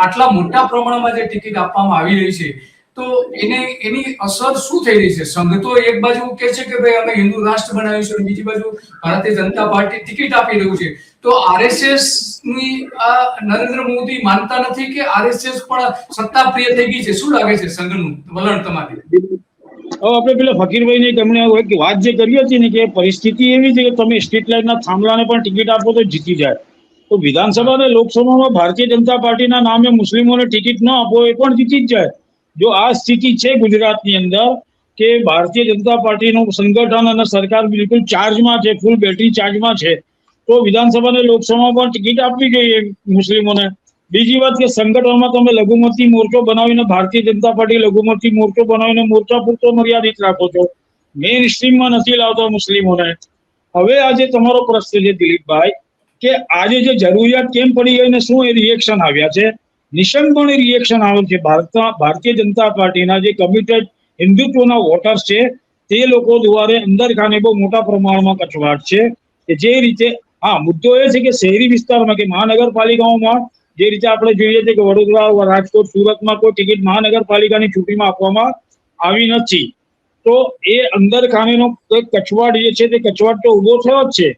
આટલા મોટા પ્રમાણમાં જે ટિકિટ આપવામાં આવી રહી છે તો એની અસર શું થઈ રહી છે? સંઘ તો એક બાજુ કહે છે કે ભાઈ અમે હિન્દુ રાષ્ટ્ર બનાવીશું, બીજી બાજુ ભારતીય જનતા પાર્ટી ટિકિટ આપી રહ્યું છે. તો આરએસએસ ની નરેન્દ્ર મોદી માનતા નથી કે આરએસએસ પણ સત્તા પ્રિય થઈ ગઈ છે? શું લાગે છે સંઘનું વલણ તમારે? આપણે પેલા ફકીરભાઈ ને તમને એક વાત જે કરી હતી ને કે પરિસ્થિતિ એવી છે કે તમે સ્ટ્રીટ લાઇટના થાંભલાને પણ ટિકિટ આપો તો જીતી જાય. તો વિધાનસભા અને લોકસભામાં ભારતીય જનતા પાર્ટીના નામે મુસ્લિમોને ટિકિટ ન આપો એ પણ જીતી જ જાય. જો આ સ્થિતિ છે ગુજરાતની અંદર કે ભારતીય જનતા પાર્ટીનું સંગઠન અને સરકાર બિલકુલ ચાર્જમાં છે, ફૂલ બેટરી ચાર્જમાં છે, તો વિધાનસભા અને લોકસભામાં પણ ટિકિટ આપવી જોઈએ મુસ્લિમોને. બીજી વાત કે સંગઠનમાં તમે લઘુમતી મોરચો બનાવીને ભારતીય જનતા પાર્ટી લઘુમતી મોરચો બનાવીને મોરચા પૂરતો મર્યાદિત રાખો છો, મેઇન સ્ટ્રીમમાં નથી લાવતા મુસ્લિમોને. હવે આજે તમારો પ્રશ્ન છે દિલીપભાઈ કે આજે જે જરૂરિયાત કેમ પડી ગઈ ને શું એ રિએક્શન આવ્યા છે? નિશંકપણે રિએક્શન આવે છે. ભારતીય જનતા પાર્ટીના જે કમિટેડ હિન્દુત્વના વોટર્સ છે તે લોકો દ્વારા અંદર ખાને બહુ મોટા પ્રમાણમાં કચવાટ છે કે જે રીતે મુદ્દો એ છે કે શહેરી વિસ્તારમાં કે મહાનગરપાલિકાઓમાં જે રીતે આપણે જોઈએ છીએ કે વડોદરા, રાજકોટ, સુરતમાં કોઈ ટિકિટ મહાનગરપાલિકાની ચૂંટણીમાં આપવામાં આવી નથી. તો એ અંદર ખાનેનો કચવાટ જે છે તે કચવાટ તો ઉભો થયો જ છે.